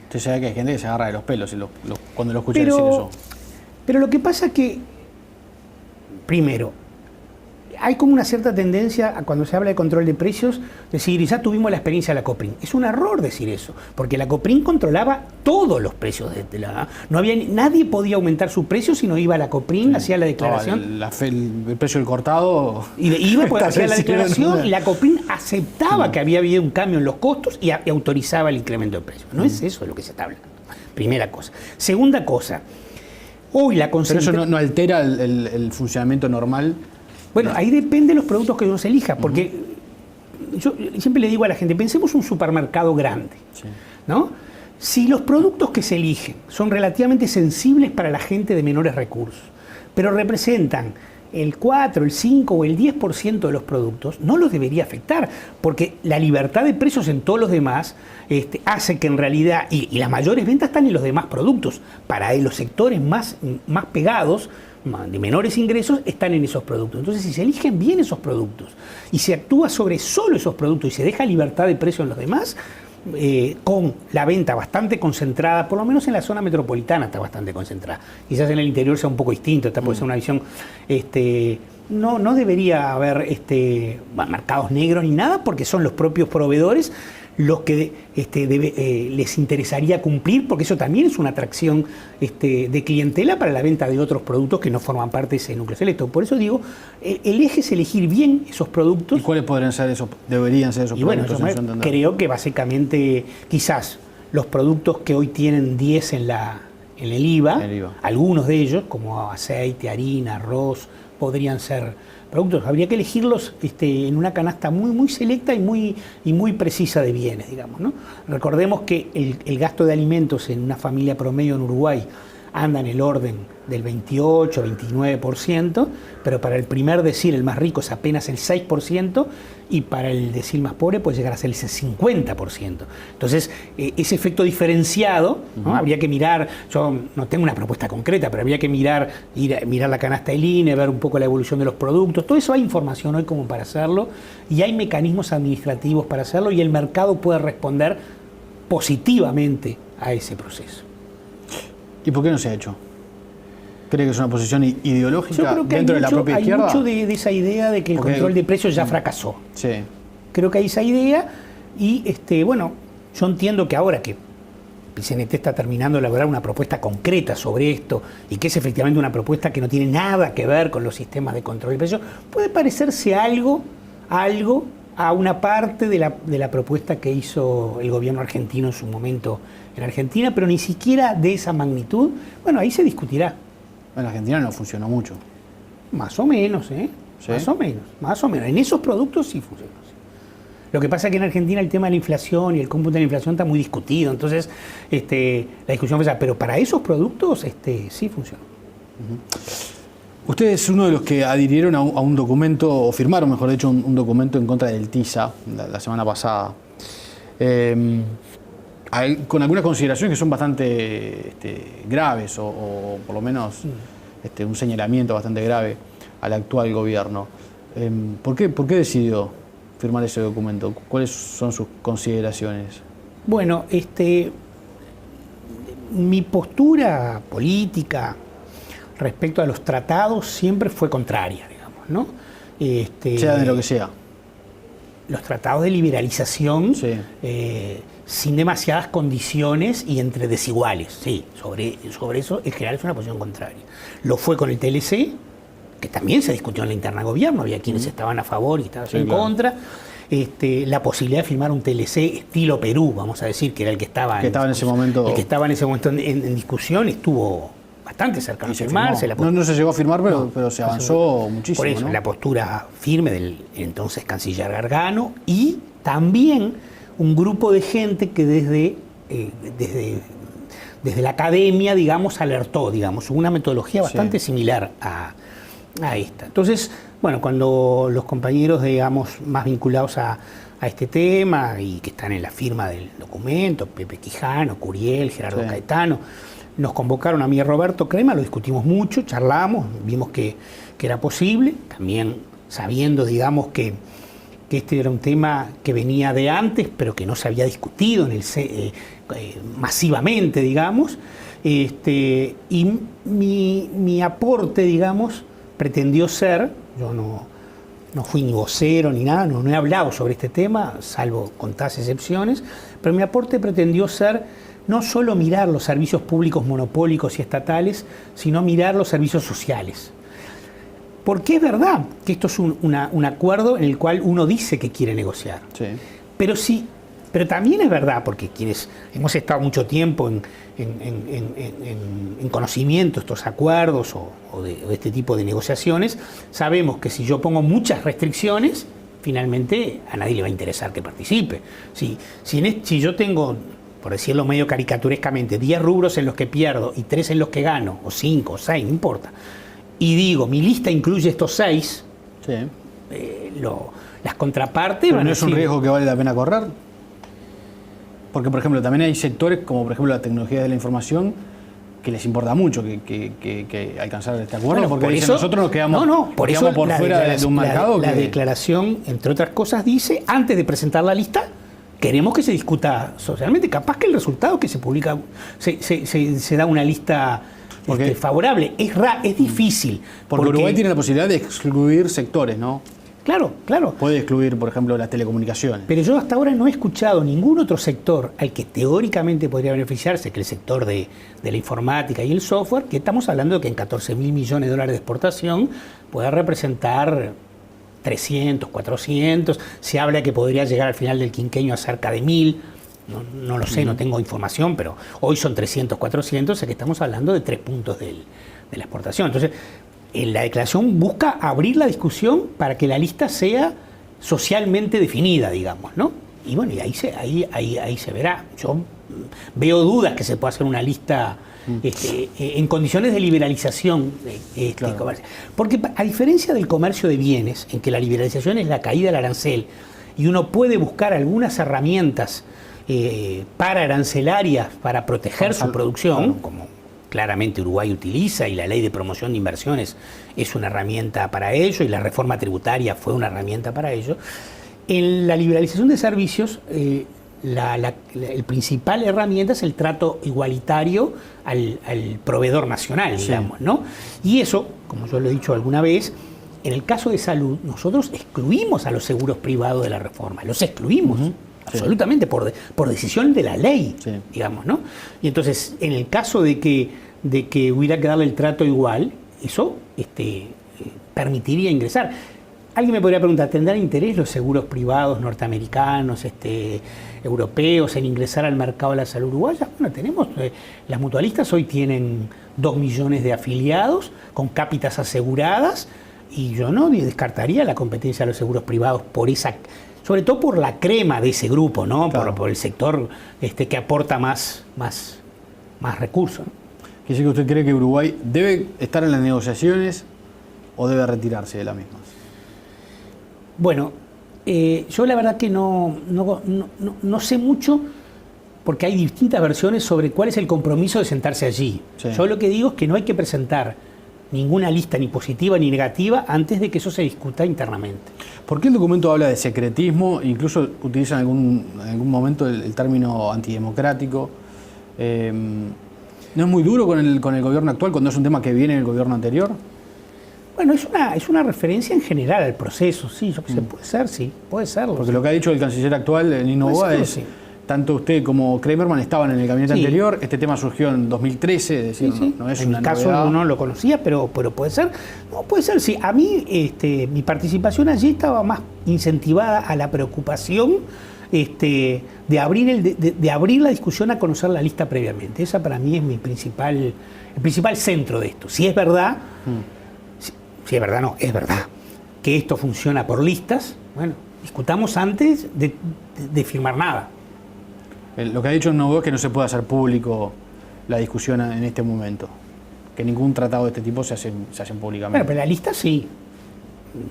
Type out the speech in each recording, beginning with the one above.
Usted sabe que hay gente que se agarra de los pelos cuando lo escucha decir eso. Pero lo que pasa es que, primero, hay como una cierta tendencia a cuando se habla de control de precios, decir, ya tuvimos la experiencia de la Coprin. Es un error decir eso, porque la Coprin controlaba todos los precios no había nadie podía aumentar su precio si no iba a la Coprin, hacía la declaración. El precio del cortado. Iba porque hacía la declaración y la Coprin aceptaba que había habido un cambio en los costos y autorizaba el incremento de precios. No es eso de lo que se está hablando. Primera cosa. Segunda cosa, hoy la concentración. Pero eso no altera el funcionamiento normal. Bueno, ahí depende de los productos que uno se elija, porque yo siempre le digo a la gente, pensemos un supermercado grande, ¿no? Si los productos que se eligen son relativamente sensibles para la gente de menores recursos, pero representan el 4, el 5 o el 10% de los productos, no los debería afectar, porque la libertad de precios en todos los demás hace que en realidad, y las mayores ventas están en los demás productos, para los sectores más pegados, de menores ingresos, están en esos productos. Entonces, si se eligen bien esos productos y se actúa sobre solo esos productos y se deja libertad de precio en los demás, con la venta bastante concentrada, por lo menos en la zona metropolitana está bastante concentrada. Quizás en el interior sea un poco distinto, esta puede ser una visión, no debería haber mercados negros ni nada, porque son los propios proveedores los que les interesaría cumplir, porque eso también es una atracción de clientela para la venta de otros productos que no forman parte de ese núcleo selecto. Por eso digo, el eje es elegir bien esos productos. ¿Y cuáles deberían ser esos productos? Bueno, creo que básicamente quizás los productos que hoy tienen 10 en el IVA, algunos de ellos, como aceite, harina, arroz, podrían ser productos. Habría que elegirlos en una canasta muy, muy selecta y muy precisa de bienes, digamos, ¿no? Recordemos que el gasto de alimentos en una familia promedio en Uruguay anda en el orden del 28, 29%, pero para el primer decil, el más rico, es apenas el 6%, y para el decil más pobre puede llegar a ser el 50%. Entonces, ese efecto diferenciado, ¿no? Habría que mirar, yo no tengo una propuesta concreta, pero habría que mirar la canasta del INE, ver un poco la evolución de los productos. Todo eso hay información hoy como para hacerlo, y hay mecanismos administrativos para hacerlo, y el mercado puede responder positivamente a ese proceso. ¿Y por qué no se ha hecho? ¿Cree que es una posición ideológica dentro de la propia izquierda? Hay mucho de esa idea de que el control de precios ya fracasó. Sí. Creo que hay esa idea y, yo entiendo que ahora que el CNT está terminando de elaborar una propuesta concreta sobre esto y que es efectivamente una propuesta que no tiene nada que ver con los sistemas de control de precios, puede parecerse algo a una parte de la propuesta que hizo el gobierno argentino en su momento en Argentina, pero ni siquiera de esa magnitud. Bueno, ahí se discutirá. En Argentina no funcionó mucho. Más o menos, ¿eh? ¿Sí? Más o menos. En esos productos sí funcionó. Sí. Lo que pasa es que en Argentina el tema de la inflación y el cómputo de la inflación está muy discutido. Entonces, la discusión fue esa. Pero para esos productos, sí funcionó. Usted es uno de los que adhirieron a un documento, o firmaron, mejor dicho, un documento en contra del TISA la semana pasada. Con algunas consideraciones que son bastante graves, o por lo menos un señalamiento bastante grave al actual gobierno. ¿Por qué decidió firmar ese documento? ¿Cuáles son sus consideraciones? Bueno, mi postura política respecto a los tratados siempre fue contraria, digamos, ¿no? Sea de lo que sea. Los tratados de liberalización, sí. Sin demasiadas condiciones y entre desiguales, sí, sobre eso en general es una posición contraria. Lo fue con el TLC, que también se discutió en la interna de gobierno, había quienes estaban a favor y estaban en contra. La posibilidad de firmar un TLC estilo Perú, vamos a decir, que era el que estaba en ese momento en discusión, estuvo bastante cercano a firmarse. No se llegó a firmar, pero se avanzó muchísimo. Por eso, ¿no? La postura firme del entonces canciller Gargano, y también un grupo de gente que desde la academia, digamos, alertó, digamos, una metodología bastante similar a esta. Entonces, bueno, cuando los compañeros, digamos, más vinculados a este tema y que están en la firma del documento, Pepe Quijano, Curiel, Gerardo Caetano, nos convocaron a mí y a Roberto Crema, lo discutimos mucho, charlamos, vimos que era posible, también sabiendo, digamos, que este era un tema que venía de antes, pero que no se había discutido masivamente, digamos, y mi aporte, digamos, pretendió ser, yo no fui ni vocero ni nada, no he hablado sobre este tema, salvo contadas excepciones, pero mi aporte pretendió ser no solo mirar los servicios públicos monopólicos y estatales, sino mirar los servicios sociales. Porque es verdad que esto es un acuerdo en el cual uno dice que quiere negociar. Sí. Pero también es verdad, porque quienes hemos estado mucho tiempo en conocimiento de estos acuerdos o de este tipo de negociaciones, sabemos que si yo pongo muchas restricciones, finalmente a nadie le va a interesar que participe. Si yo tengo, por decirlo medio caricaturescamente, 10 rubros en los que pierdo y 3 en los que gano, o 5 o 6, no importa, y digo, mi lista incluye estos 6, sí. Las contrapartes... ¿Pero no es un riesgo que vale la pena correr? Porque, por ejemplo, también hay sectores, como por ejemplo la tecnología de la información, que les importa mucho que alcanzar este acuerdo, bueno, porque por dicen, eso, nosotros nos quedamos, por eso por fuera de un mercado. La declaración, entre otras cosas, dice, antes de presentar la lista, queremos que se discuta socialmente. Capaz que el resultado que se publica, se da una lista favorable. Es difícil. Porque Uruguay tiene la posibilidad de excluir sectores, ¿no? Claro, claro. Puede excluir, por ejemplo, las telecomunicaciones. Pero yo hasta ahora no he escuchado ningún otro sector al que teóricamente podría beneficiarse, que el sector de la informática y el software, que estamos hablando de que en 14.000 millones de dólares de exportación pueda representar 300, 400. Se habla que podría llegar al final del quinquenio a cerca de 1.000. No lo sé, no tengo información, pero hoy son 300, 400, o sea que estamos hablando de 3 puntos de la exportación. Entonces, la declaración busca abrir la discusión para que la lista sea socialmente definida, digamos, ¿no? Y bueno, y ahí se verá. Yo veo dudas que se pueda hacer una lista en condiciones de liberalización claro. Porque a diferencia del comercio de bienes, en que la liberalización es la caída del arancel y uno puede buscar algunas herramientas para arancelarias para proteger su producción, claro. Como claramente Uruguay utiliza, y la ley de promoción de inversiones es una herramienta para ello, y la reforma tributaria fue una herramienta para ello. En la liberalización de servicios, el principal herramienta es el trato igualitario al proveedor nacional, digamos, ¿no? Y eso, como yo lo he dicho alguna vez, en el caso de salud, nosotros excluimos a los seguros privados de la reforma, los excluimos. Absolutamente, por decisión de la ley, digamos, ¿no? Y entonces, en el caso de que hubiera que darle el trato igual, eso permitiría ingresar. Alguien me podría preguntar, ¿tendrán interés los seguros privados norteamericanos, europeos, en ingresar al mercado de la salud uruguaya? Bueno, tenemos, las mutualistas hoy tienen 2 millones de afiliados, con cápitas aseguradas, y yo no descartaría la competencia de los seguros privados por esa... sobre todo por la crema de ese grupo, ¿no? Claro. Por el sector que aporta más recursos, ¿no? ¿Quiere decir que usted cree que Uruguay debe estar en las negociaciones o debe retirarse de las mismas? Bueno, yo la verdad que no sé mucho, porque hay distintas versiones sobre cuál es el compromiso de sentarse allí. Sí. Yo lo que digo es que no hay que presentar ninguna lista ni positiva ni negativa antes de que eso se discuta internamente. ¿Por qué el documento habla de secretismo? Incluso utiliza en algún momento el término antidemocrático. ¿No es muy duro con el gobierno actual cuando es un tema que viene del gobierno anterior? Bueno, es una referencia en general al proceso, sí, yo que sé, puede ser, sí, puede serlo. Porque sí. Lo que ha dicho el canciller actual, Nino Boa, es... Sí. Tanto usted como Kramerman estaban en el gabinete anterior. Este tema surgió en 2013, es decir, no es una novedad. En mi caso no lo conocía, pero puede ser. No, puede ser, sí. A mí mi participación allí estaba más incentivada a la preocupación de abrir la discusión a conocer la lista previamente. Esa para mí es el principal centro de esto. Si es verdad, si es verdad, no, es verdad que esto funciona por listas, bueno, discutamos antes de firmar nada. Lo que ha dicho Novoa es que no se puede hacer público la discusión en este momento, que ningún tratado de este tipo se hacen públicamente. Bueno, pero la lista sí.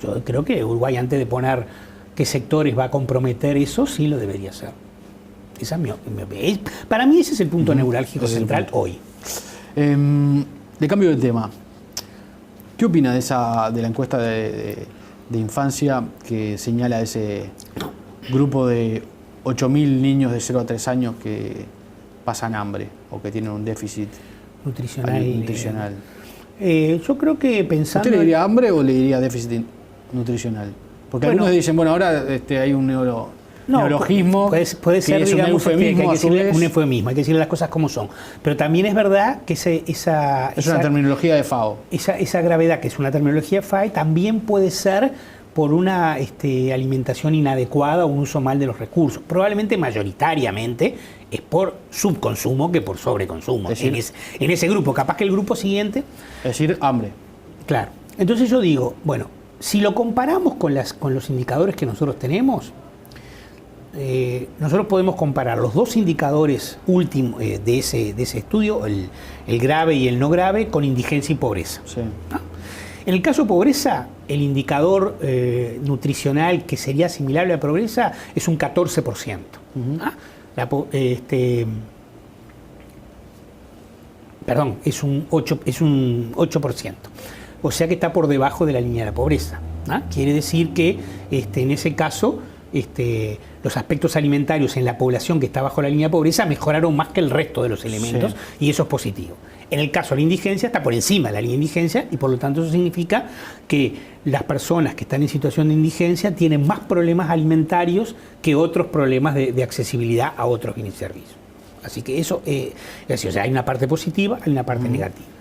Yo creo que Uruguay, antes de poner qué sectores va a comprometer eso, sí lo debería hacer. Esa para mí ese es el punto neurálgico central hoy. De cambio de tema, ¿qué opina de la encuesta de infancia que señala ese grupo de 8.000 niños de 0 a 3 años que pasan hambre o que tienen un déficit nutricional. Yo creo que pensando... ¿Usted le diría hambre o le diría déficit nutricional? Porque algunos dicen, bueno, ahora hay un neologismo, puede ser, es digamos, un eufemismo, un eufemismo, hay que decirle las cosas como son. Pero también es verdad que es una terminología de FAO. Esa gravedad, que es una terminología FAO, también puede ser por una alimentación inadecuada o un uso mal de los recursos. Probablemente mayoritariamente es por subconsumo que por sobreconsumo. Es decir, en ese grupo, capaz que el grupo siguiente... Es decir, hambre. Claro. Entonces yo digo, bueno, si lo comparamos con los indicadores que nosotros tenemos, nosotros podemos comparar los dos indicadores últimos de ese estudio, el grave y el no grave, con indigencia y pobreza. Sí. ¿No? En el caso de pobreza, el indicador nutricional que sería asimilable a pobreza es un 14%. Perdón, es un 8%. O sea que está por debajo de la línea de la pobreza. Quiere decir que en ese caso los aspectos alimentarios en la población que está bajo la línea de pobreza mejoraron más que el resto de los elementos, y eso es positivo. En el caso de la indigencia está por encima de la línea de indigencia, y por lo tanto eso significa que las personas que están en situación de indigencia tienen más problemas alimentarios que otros problemas de accesibilidad a otros bienes y servicios. Así que eso es así, o sea, hay una parte positiva, hay una parte negativa.